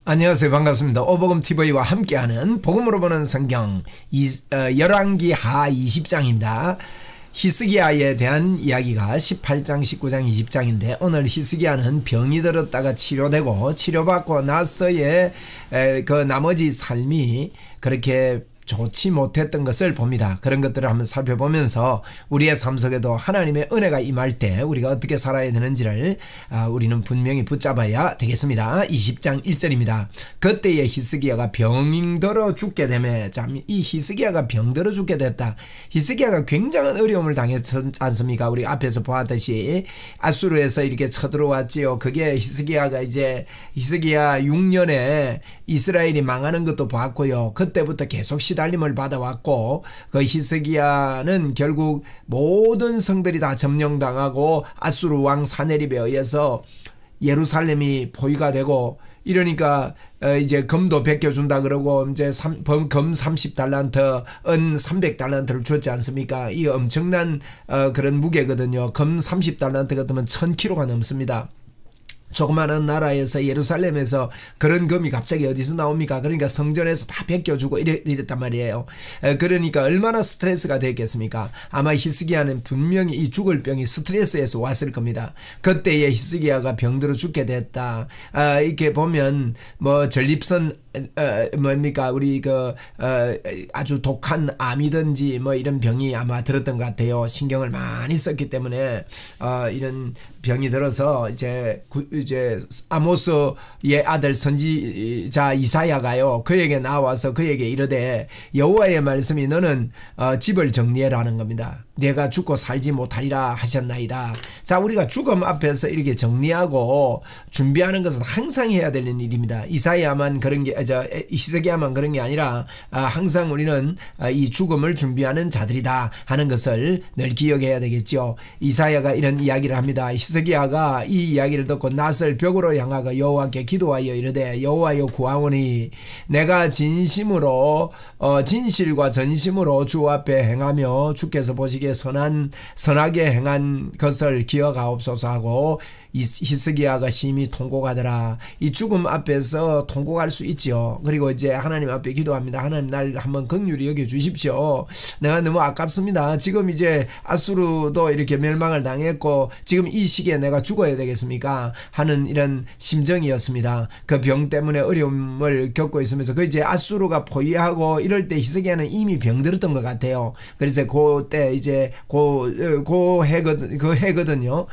안녕하세요. 반갑습니다. 오복음TV와 함께하는 복음으로 보는 성경 열왕기 하 20장입니다. 히스기야에 대한 이야기가 18장, 19장, 20장인데 오늘 히스기야는 병이 들었다가 치료되고 치료받고 나서의 그 나머지 삶이 그렇게 좋지 못했던 것을 봅니다. 그런 것들을 한번 살펴보면서 우리의 삶 속에도 하나님의 은혜가 임할 때 우리가 어떻게 살아야 되는지를 우리는 분명히 붙잡아야 되겠습니다. 20장 1절입니다. 그때에 히스기야가 병들어 죽게 되매, 이 히스기야가 병들어 죽게 됐다. 히스기야가 굉장한 어려움을 당했지 않습니까? 우리 앞에서 보았듯이 아수르에서 이렇게 쳐들어왔지요. 그게 히스기야가 이제 히스기야 6년에 이스라엘이 망하는 것도 봤고요. 그때부터 계속 시달림을 받아왔고, 그 히스기야는 결국 모든 성들이 다 점령당하고 아수르 왕 사네립에 의해서 예루살렘이 포위가 되고, 이러니까 이제 금도 베껴준다 그러고 이제 금 30달란트, 은 300달란트를 줬지 않습니까? 이 엄청난 그런 무게거든요. 금 30달란트 같으면 1000kg가 넘습니다. 조그마한 나라에서 예루살렘에서 그런 금이 갑자기 어디서 나옵니까? 그러니까 성전에서 다 베껴주고 이랬단 말이에요. 그러니까 얼마나 스트레스가 됐겠습니까? 아마 히스기야는 분명히 이 죽을 병이 스트레스에서 왔을 겁니다. 그때에 히스기야가 병들어 죽게 됐다. 이렇게 보면 뭐 전립선 뭡니까 우리 아주 독한 암이든지 뭐 이런 병이 아마 들었던 것 같아요. 신경을 많이 썼기 때문에 이런 병이 들어서 이제 아모스의 아들 선지자 이사야가요, 그에게 나와서 그에게 이르되 여호와의 말씀이 너는 집을 정리해라는 겁니다. 내가 죽고 살지 못하리라 하셨나이다. 자, 우리가 죽음 앞에서 이렇게 정리하고 준비하는 것은 항상 해야 되는 일입니다. 이사야만 그런 게, 히스기야만 그런 게 아니라 항상 우리는 이 죽음을 준비하는 자들이다 하는 것을 늘 기억해야 되겠죠. 이사야가 이런 이야기를 합니다. 히스기야가 이 이야기를 듣고 낯을 벽으로 향하고 여호와께 기도하여 이르되 여호와여 구하오니 내가 진실과 전심으로 주 앞에 행하며 주께서 보시기에 선하게 행한 것을 기억하옵소서 하고, 히스기야가 심히 통곡하더라. 이 죽음 앞에서 통곡할 수 있죠. 그리고 이제 하나님 앞에 기도합니다. 하나님 날 한번 긍휼히 여겨 주십시오. 내가 너무 아깝습니다. 지금 이제 아수르도 이렇게 멸망을 당했고 지금 이 시기에 내가 죽어야 되겠습니까? 하는 이런 심정이었습니다. 그 병 때문에 어려움을 겪고 있으면서 그 이제 아수르가 포위하고 이럴 때 히스기야는 이미 병들었던 것 같아요. 그래서 그때 이제 그 해거든요.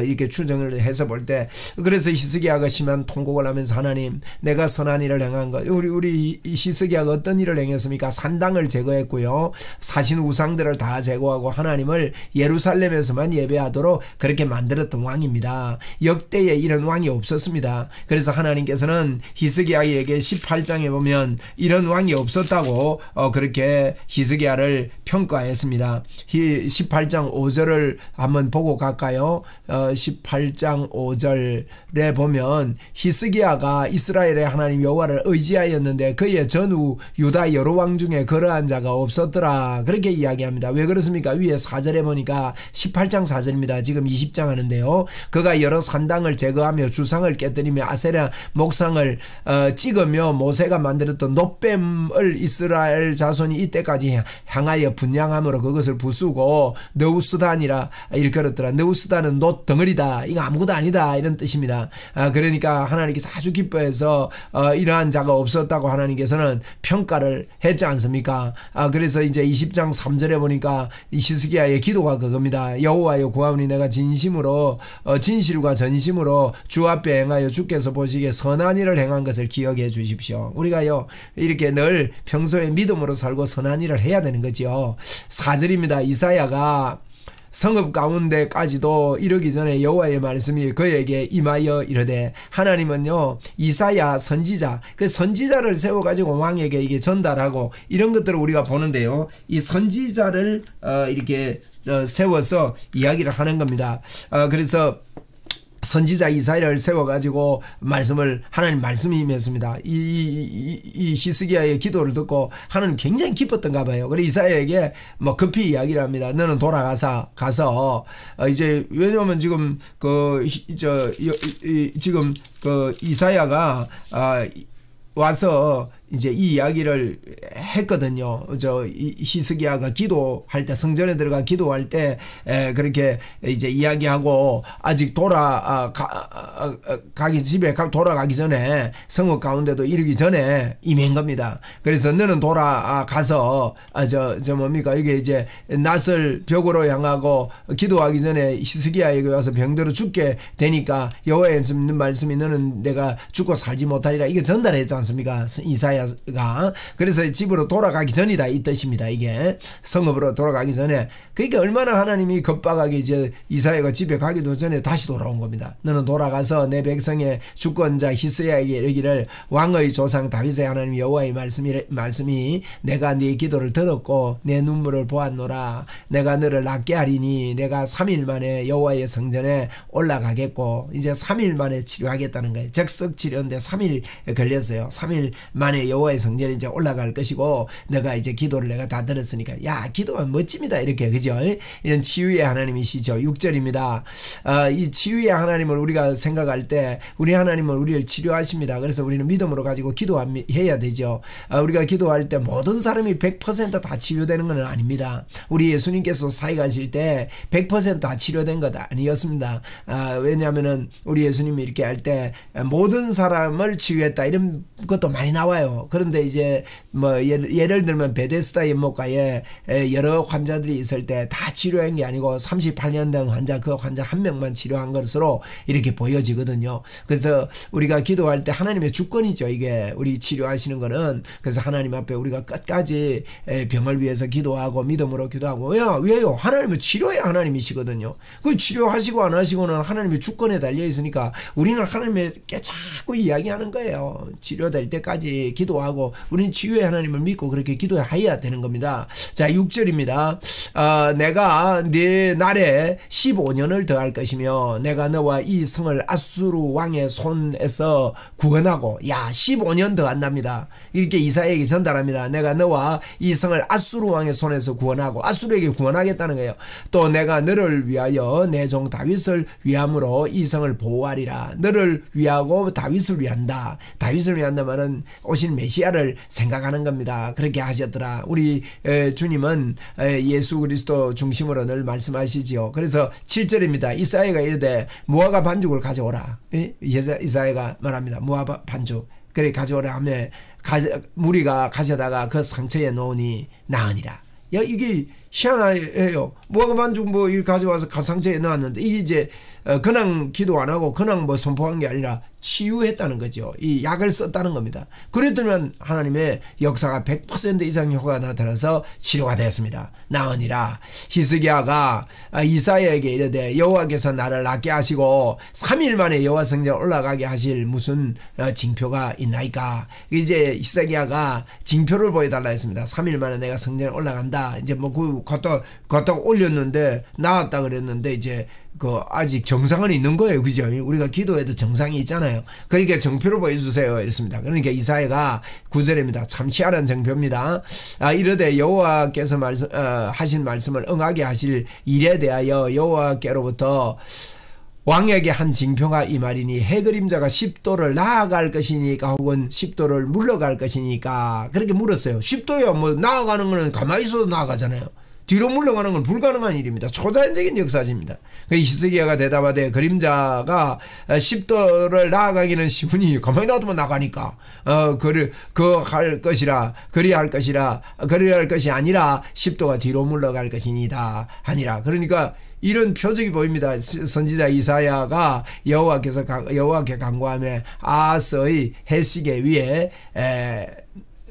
이렇게 추정을 해서 볼 때, 그래서 히스기야가 심한 통곡을 하면서 하나님, 내가 선한 일을 행한 것, 우리 히스기야가 어떤 일을 행했습니까? 산당을 제거했고요, 사신 우상들을 다 제거하고 하나님을 예루살렘에서만 예배하도록 그렇게 만들었던 왕입니다. 역대에 이런 왕이 없었습니다. 그래서 하나님께서는 히스기야에게 18장에 보면 이런 왕이 없었다고 그렇게 히스기야를 평가했습니다. 18장 5절을 한번 보고 갈까요? 18장 5절에 보면 히스기야가 이스라엘의 하나님 여호와를 의지하였는데 그의 전후 유다 여러 왕 중에 그러한 자가 없었더라. 그렇게 이야기합니다. 왜 그렇습니까? 위에 4절에 보니까 18장 4절입니다. 지금 20장 하는데요. 그가 여러 산당을 제거하며 주상을 깨뜨리며 아세라 목상을 찍으며 모세가 만들었던 놋뱀을 이스라엘 자손이 이때까지 향하여 분양함으로 그것을 부수고 느우스단이라 일컬었더라. 느우스단은 놋 덩어리다. 이거 아무것도 아니다. 이런 뜻입니다. 그러니까 하나님께서 아주 기뻐해서 이러한 자가 없었다고 하나님께서는 평가를 했지 않습니까? 그래서 이제 20장 3절에 보니까 히스기야의 기도가 그겁니다. 여호와여 구하오니 내가 진실과 전심으로 주 앞에 행하여 주께서 보시기에 선한 일을 행한 것을 기억해 주십시오. 우리가요 이렇게 늘 평소에 믿음으로 살고 선한 일을 해야 되는 거죠. 4절입니다. 이사야가 성읍 가운데까지도 이르기 전에 여호와의 말씀이 그에게 임하여 이르되, 하나님은요 이사야 선지자, 그 선지자를 세워가지고 왕에게 이게 전달하고 이런 것들을 우리가 보는데요, 이 선지자를 이렇게 세워서 이야기를 하는 겁니다. 그래서 선지자 이사야를 세워가지고 하나님 말씀이 임했습니다. 이 히스기야의 기도를 듣고 하나님 굉장히 기뻤던가 봐요. 그래서 이사야에게 뭐 급히 이야기를 합니다. 너는 가서 이제 왜냐하면 지금 지금 이사야가 와서 이제 이 이야기를 했거든요. 히스기야가 기도할 때, 성전에 들어가 기도할 때 그렇게 이제 이야기하고 아직 집에 돌아가기 전에 성읍 가운데도 이르기 전에 임한 겁니다. 그래서 너는 돌아가서 뭡니까 이게 이제 낯을 벽으로 향하고 기도하기 전에 히스기야에게 와서 병들어 죽게 되니까 여호와의 말씀이 너는 내가 죽고 살지 못하리라 이게 전달했지 않습니까? 이사야가. 그래서 집으로 돌아가기 전이다 이 뜻입니다. 이게 성읍으로 돌아가기 전에. 그러니까 얼마나 하나님이 겁박하게 이제 이사야가 집에 가기도 전에 다시 돌아온 겁니다. 너는 돌아가서 내 백성의 주권자 히스기야에게 이르기를 왕의 조상 다윗의 하나님 여호와의 말씀이 내가 네 기도를 들었고 내 눈물을 보았노라. 내가 너를 낫게 하리니 내가 3일 만에 여호와의 성전에 올라가겠고 이제 3일 만에 치료하겠다는 거예요. 적석 치료인데 3일 걸렸어요. 3일 만에 여호와의 성전에 이제 올라갈 것이고 내가 이제 기도를 내가 다 들었으니까 야 기도가 멋집니다. 이렇게 그죠? 이런 치유의 하나님이시죠. 6절입니다. 이 치유의 하나님을 우리가 생각할 때 우리 하나님은 우리를 치료하십니다. 그래서 우리는 믿음으로 가지고 기도해야 되죠. 우리가 기도할 때 모든 사람이 100% 다 치료되는 건 아닙니다. 우리 예수님께서 사역하실 때 100% 다 치료된 것 아니었습니다. 왜냐하면은 우리 예수님이 이렇게 할 때 모든 사람을 치유했다 이런 것도 많이 나와요. 그런데 이제 뭐 예를 들면 베데스다 연못가에 여러 환자들이 있을 때 다 치료한 게 아니고 38년 된 환자 그 환자 한 명만 치료한 것으로 이렇게 보여지거든요. 그래서 우리가 기도할 때 하나님의 주권이죠. 이게 우리 치료하시는 거는. 그래서 하나님 앞에 우리가 끝까지 병을 위해서 기도하고 믿음으로 기도하고 왜요? 하나님은 치료의 하나님이시거든요. 그 치료하시고 안 하시고는 하나님의 주권에 달려 있으니까 우리는 하나님께 자꾸 이야기하는 거예요. 치료될 때까지 기도하고 우리는 치유의 하나님을 믿고 그렇게 기도해야 되는 겁니다. 자 6절입니다. 내가 네 날에 15년을 더할 것이며 내가 너와 이 성을 아수르 왕의 손에서 구원하고 15년 더 한답니다. 이렇게 이사야에게 전달합니다. 내가 너와 이 성을 아수르 왕의 손에서 구원하고 아수르에게 구원하겠다는 거예요. 또 내가 너를 위하여 내 종 다윗을 위함으로 이 성을 보호하리라. 너를 위하고 다윗을 위한다. 다윗을 위한다 말은 오신 메시아를 생각하는 겁니다. 그렇게 하셨더라. 우리 주님은 예수 그리스도 중심으로 늘 말씀하시지요. 그래서 7절입니다. 이사야가 이르되 무화과 반죽을 가져오라. 이사야가 말합니다. 무화과 반죽 그래 가져오라 하며 무리가 가져다가 그 상처에 놓으니 나으니라. 이게 희한해요. 무화과 반죽 이렇게 가져와서 상처에 넣었는데 이게 이제 그냥 기도 안 하고 그냥 선포한 게 아니라 치유했다는 거죠. 이 약을 썼다는 겁니다. 그랬더니 하나님의 역사가 100% 이상 효과가 나타나서 치료가 되었습니다. 나으니라. 히스기야가 이사야에게 이르되 여호와께서 나를 낫게 하시고 3일 만에 여호와 성전에 올라가게 하실 무슨 징표가 있나이까. 이제 히스기야가 징표를 보여달라 했습니다. 3일 만에 내가 성전에 올라간다. 이제 갖다 올렸는데 나았다 그랬는데 이제 아직 정상은 있는 거예요. 그죠? 우리가 기도해도 정상이 있잖아요. 그러니까 정표를 보여주세요. 이랬습니다. 그러니까 이사야가 9절입니다. 참 희한한 정표입니다. 이르되 여호와께서 하신 말씀을 응하게 하실 일에 대하여 여호와께로부터 왕에게 한 징표가 이 말이니 해 그림자가 10도를 나아갈 것이니까 혹은 10도를 물러갈 것이니까 그렇게 물었어요. 10도요. 나아가는 거는 가만히 있어도 나아가잖아요. 뒤로 물러가는 건 불가능한 일입니다. 초자연적인 역사입니다. 히스기야가 대답하되 그림자가 10도를 나아가기는 쉬우니 가만히 놔두면 나가니까 그리할 것이 아니라 10도가 뒤로 물러갈 것이니다 하니라. 그러니까 이런 표적이 보입니다. 선지자 이사야가 여호와께 간구하며 아하스의 해시계 위에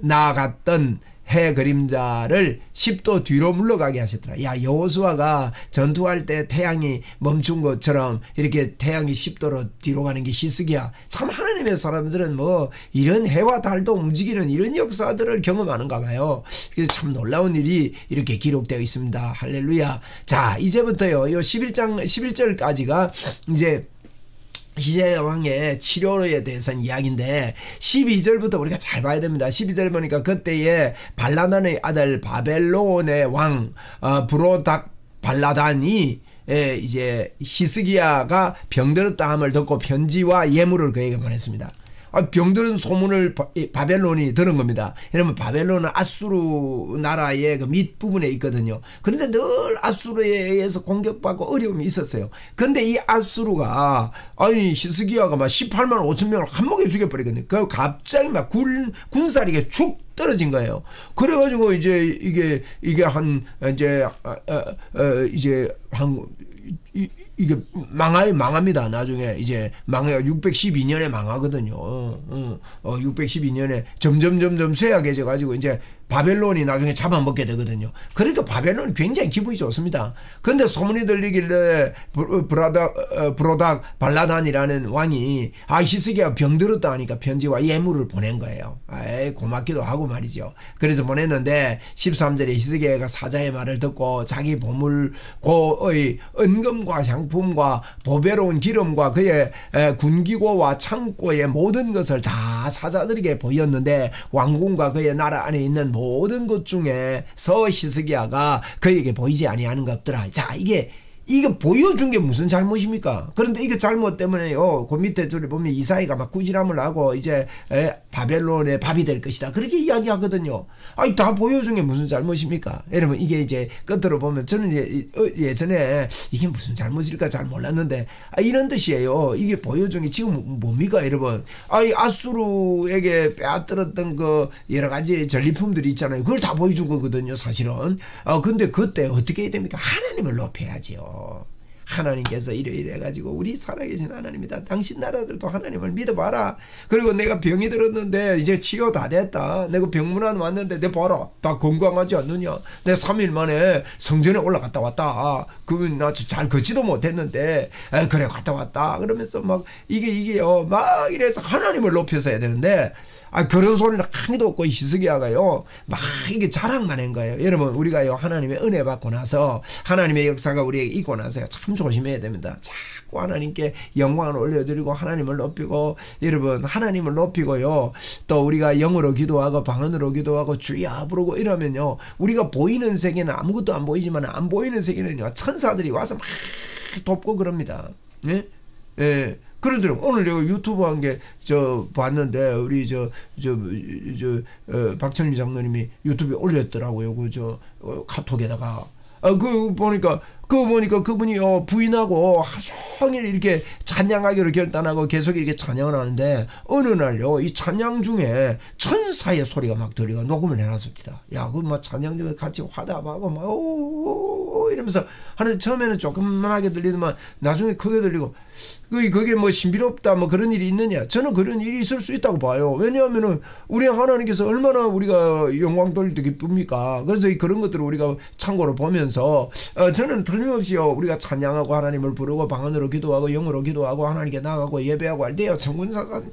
나아갔던 해 그림자를 10도 뒤로 물러가게 하셨더라. 여호수아가 전투할 때 태양이 멈춘 것처럼 이렇게 태양이 10도로 뒤로 가는 게 히스기야. 참 하나님의 사람들은 이런 해와 달도 움직이는 이런 역사들을 경험하는가 봐요. 그래서 참 놀라운 일이 이렇게 기록되어 있습니다. 할렐루야. 자, 이제부터요. 이 11절까지가 이제 히스기야 왕의 치료에 대해서는 이야기인데 12절부터 우리가 잘 봐야 됩니다. 12절 보니까 그때에 발라단의 아들 바벨론의 왕 브로닥 발라단이 이제 히스기야가 병들었다 함을 듣고 편지와 예물을 그에게 보냈습니다. 병들은 소문을 바벨론이 들은 겁니다. 왜냐면 바벨론은 아수르 나라의 그 밑부분에 있거든요. 그런데 늘 아수르에 의해서 공격받고 어려움이 있었어요. 근데 이 아수르가 아니 히스기야가 막 18만 5천 명을 한목에 죽여버리거든요. 그 갑자기 막 군사력이 축 떨어진 거예요. 그래가지고 이제 이게 한 이제 이게 망합니다. 나중에 이제 망해요. 612년에 망하거든요. 612년에 점점 쇠약해져 가지고 이제 바벨론이 나중에 잡아먹게 되거든요. 그러니까 바벨론이 굉장히 기분이 좋습니다. 그런데 소문이 들리길래 브로닥 발라단이라는 왕이 히스기야가 병들었다 하니까 편지와 예물을 보낸 거예요. 고맙기도 하고 말이죠. 그래서 보냈는데 13절에 히스기야가 사자의 말을 듣고 자기 보물 고의 은금과 향품과 보배로운 기름과 그의 군기고와 창고의 모든 것을 다 사자들에게 보였는데 왕궁과 그의 나라 안에 있는 모든 것 중에서 히스기야가 그에게 보이지 아니하는 것 없더라. 자, 이게 보여준 게 무슨 잘못입니까? 그런데 이게 잘못 때문에요. 그 밑에 저리 보면 이사야가 막 구질함을 하고 이제 바벨론의 밥이 될 것이다. 그렇게 이야기하거든요. 아니, 다 보여준 게 무슨 잘못입니까? 여러분, 이게 이제 끝으로 보면 저는 예전에 이게 무슨 잘못일까 잘 몰랐는데 이런 뜻이에요. 이게 보여준 게 지금 뭡니까, 여러분? 아수르에게 빼앗들었던 그 여러 가지 전리품들이 있잖아요. 그걸 다 보여준 거거든요, 사실은. 근데 그때 어떻게 해야 됩니까? 하나님을 높여야지요. 하나님께서 이래 가지고 우리 살아계신 하나님이다. 당신 나라들도 하나님을 믿어봐라. 그리고 내가 병이 들었는데 이제 치료 다 됐다. 내가 병문안 왔는데 내 봐라. 다 건강하지 않느냐. 내가 3일 만에 성전에 올라갔다 왔다. 나 잘 걷지도 못했는데 그래 갔다 왔다. 그러면서 막 이게요. 막 이래서 하나님을 높여서 해야 되는데 그런 소리는 하나도 없고 히스기야가요 막 이게 자랑만 한 거예요. 여러분, 우리가요 하나님의 은혜 받고 나서 하나님의 역사가 우리에게 있고 나서 참 조심해야 됩니다. 자꾸 하나님께 영광을 올려드리고 하나님을 높이고, 여러분 하나님을 높이고요 또 우리가 영으로 기도하고 방언으로 기도하고 주여 부르고 이러면요 우리가 보이는 세계는 아무것도 안 보이지만 안 보이는 세계는요 천사들이 와서 막 돕고 그럽니다. 예? 예. 그런데 오늘 내가 유튜브 한 게 봤는데 우리 박천리 장로님이 유튜브에 올렸더라고요. 카톡에다가 보니까 그분이 부인하고 하루 종일 이렇게 찬양하기로 결단하고 계속 이렇게 찬양을 하는데 어느 날요 이 찬양 중에 천사의 소리가 막 들리고 녹음을 해놨습니다. 야, 그 막 찬양 중에 같이 화답하고 막 오 이러면서 하는데 처음에는 조금만하게 들리더만 나중에 크게 들리고 그게 뭐 신비롭다 뭐 그런 일이 있느냐? 저는 그런 일이 있을 수 있다고 봐요. 왜냐하면은 우리 하나님께서 얼마나 우리가 영광 돌릴 때 기쁩니까? 그래서 그런 것들을 우리가 참고로 보면서 저는 틀림없이요 우리가 찬양하고 하나님을 부르고 방언으로 기도하고 영어로 기도하고 하나님께 나가고 예배하고 할 때요 천군사관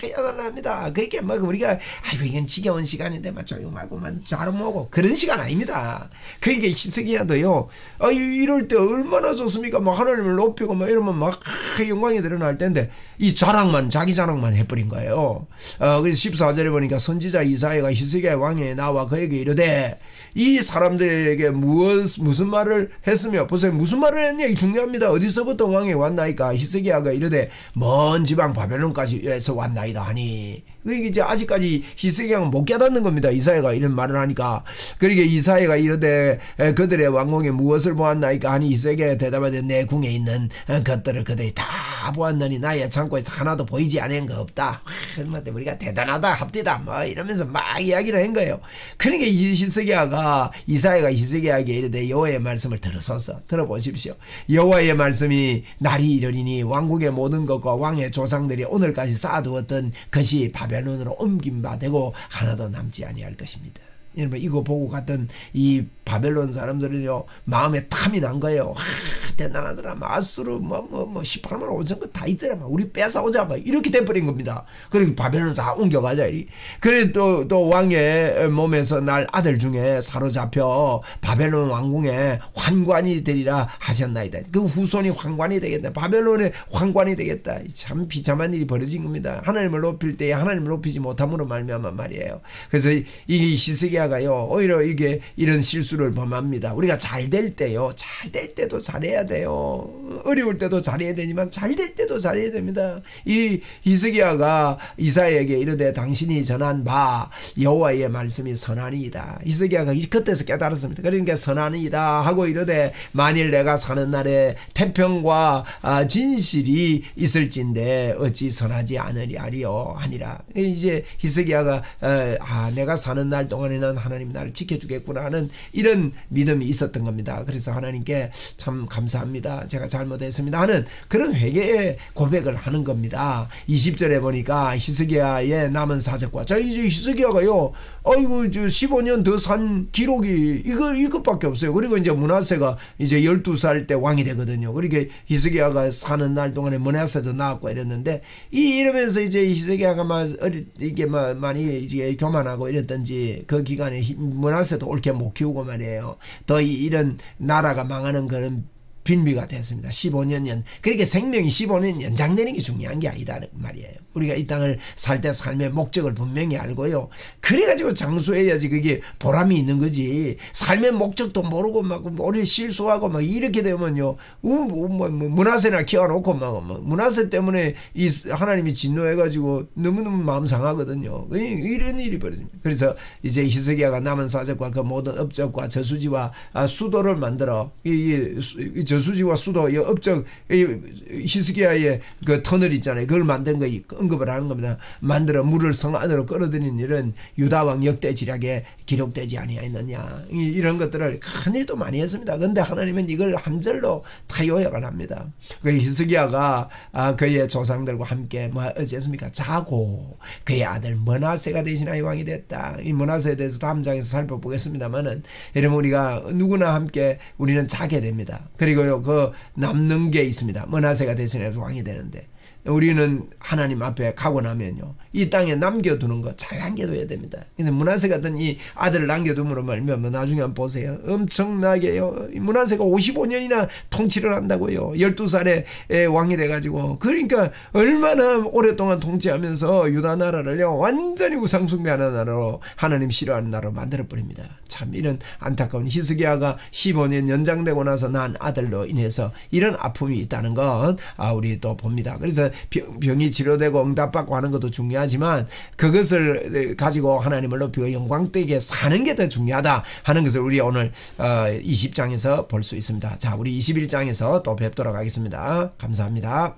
해야 합니다. 그렇게 막 우리가 아이고 이건 지겨운 시간인데 막 조용하고만 잘 모고 그런 시간 아닙니다. 그러니까 히스기야도요 이럴 때 얼마나 좋습니까? 막 하나님을 높이고 막 이러면 막 영광이 드러날 텐데 이 자기 자랑만 해버린 거예요. 그래서 14절에 보니까 선지자 이사야가 히스기야 왕에 나와 그에게 이르되 이 사람들에게 무슨 말을 했으며 보세요. 무슨 말을 했냐? 이 중요합니다. 어디서부터 왕이 왔나이까? 히스기야가 이르되 먼 지방 바벨론까지에서 왔나이다 하니 이게 이제 아직까지 히스기야는 못 깨닫는 겁니다. 이사야가 이런 말을 하니까. 그러니까 이사야가 이르되 그들의 왕궁에 무엇을 보았나이까 하니 히스기야가 대답하되 내 궁에 있는 것들을 그들이 다 보았느니 나의 창고에서 하나도 보이지 않은 거 없다. 그러면 우리가 대단하다 합디다 뭐 이러면서 막 이야기를 한 거예요. 그러니까 이사야가 히스기야에게 이르되 여호와의 말씀을 들어보십시오. 여호와의 말씀이 날이 이르리니 왕국의 모든 것과 왕의 조상들이 오늘까지 쌓아두었던 것이 바벨론으로 옮긴 바 되고 하나도 남지 아니할 것입니다. 여러분 이거 보고 갔던 이 바벨론 사람들은요 마음에 탐이 난 거예요. 대단하더라. 아수르 18만 5천 거 다 있더라. 우리 뺏어오자 이렇게 돼버린 겁니다. 그리고 바벨론 다 옮겨가자. 그래 또 왕의 몸에서 날 아들 중에 사로잡혀 바벨론 왕궁에 환관이 되리라 하셨나이다. 그 후손이 환관이 되겠다. 바벨론의 환관이 되겠다. 참 비참한 일이 벌어진 겁니다. 하나님을 높일 때에 하나님을 높이지 못함으로 말미암아 말이에요. 그래서 이 히스기야 히스기야가요 오히려 이게 이런 실수를 범합니다. 우리가 잘 될 때요, 잘 될 때도 잘해야 돼요. 어려울 때도 잘해야 되지만 잘 될 때도 잘해야 됩니다. 이 히스기야가 이사야에게 이르되 당신이 전한 바 여호와의 말씀이 선하니이다. 히스기야가 그때서 깨달았습니다. 그러니까 선하니이다 하고 이르되 만일 내가 사는 날에 태평과 진실이 있을진데 어찌 선하지 않으리요 하니라. 이제 히스기야가 내가 사는 날 동안에는 하나님 나를 지켜주겠구나 하는 이런 믿음이 있었던 겁니다. 그래서 하나님께 참 감사합니다. 제가 잘못했습니다 하는 그런 회개의 고백을 하는 겁니다. 20절에 보니까 히스기야의 남은 사적과 자 이제 히스기야가요 아이고 15년 더 산 기록이 이것밖에 없어요. 그리고 이제 므낫세가 이제 12살 때 왕이 되거든요. 그러니까 히스기야가 사는 날 동안에 므낫세도 나왔고 이랬는데 이러면서 이제 히스기야가 이게 많이 이제 교만하고 이랬던지 그 기간에 므낫세도 옳게 못 키우고 말이에요. 더 이런 나라가 망하는 그런 빈비가 됐습니다. 15년 그렇게 생명이 15년 연장되는 게 중요한 게 아니다 말이에요. 우리가 이 땅을 살 때 삶의 목적을 분명히 알고요. 그래가지고 장수해야지 그게 보람이 있는 거지. 삶의 목적도 모르고 막 오래 실수하고 막 이렇게 되면요. 므낫세나 키워놓고 막 므낫세 때문에 이 하나님이 진노해가지고 너무너무 마음 상하거든요. 이런 일이 벌어집니다. 그래서 이제 히스기야가 남은 사적과 그 모든 업적과 저수지와 수도를 만들어 저수지와 수도 업적 히스기야의 그 터널 있잖아요. 그걸 만든 거 언급을 하는 겁니다. 만들어 물을 성 안으로 끌어들이는 일은 유다왕 역대지략에 기록되지 아니하였느냐. 이런 것들을 큰 일도 많이 했습니다. 그런데 하나님은 이걸 한 절로 다 요약을 합니다. 그 히스기야가 그의 조상들과 함께 어쨌습니까? 자고 그의 아들 므낫세가 대신하여 왕이 됐다. 이 므낫세에 대해서 다음 장에서 살펴보겠습니다만은 여러분 우리가 누구나 함께 우리는 자게 됩니다. 그리고요 그 남는 게 있습니다. 므낫세가 대신해서 왕이 되는데 우리는 하나님 앞에 가고 나면요 이 땅에 남겨두는 거 잘 남겨둬야 됩니다. 그래서 므낫세 같은 이 아들을 남겨둠으로 말미암아 나중에 한번 보세요. 엄청나게요. 므낫세가 55년이나 통치를 한다고요. 12살에 왕이 돼가지고 그러니까 얼마나 오랫동안 통치하면서 유다 나라를요 완전히 우상숭배하는 나라로 하나님 싫어하는 나라로 만들어버립니다. 참 이런 안타까운 히스기야가 15년 연장되고 나서 난 아들로 인해서 이런 아픔이 있다는 건 우리 또 봅니다. 그래서 병이 치료되고 응답받고 하는 것도 중요하지만 그것을 가지고 하나님을 높이고 영광되게 사는 게 더 중요하다 하는 것을 우리 오늘 20장에서 볼 수 있습니다. 자, 우리 21장에서 또 뵙도록 하겠습니다. 감사합니다.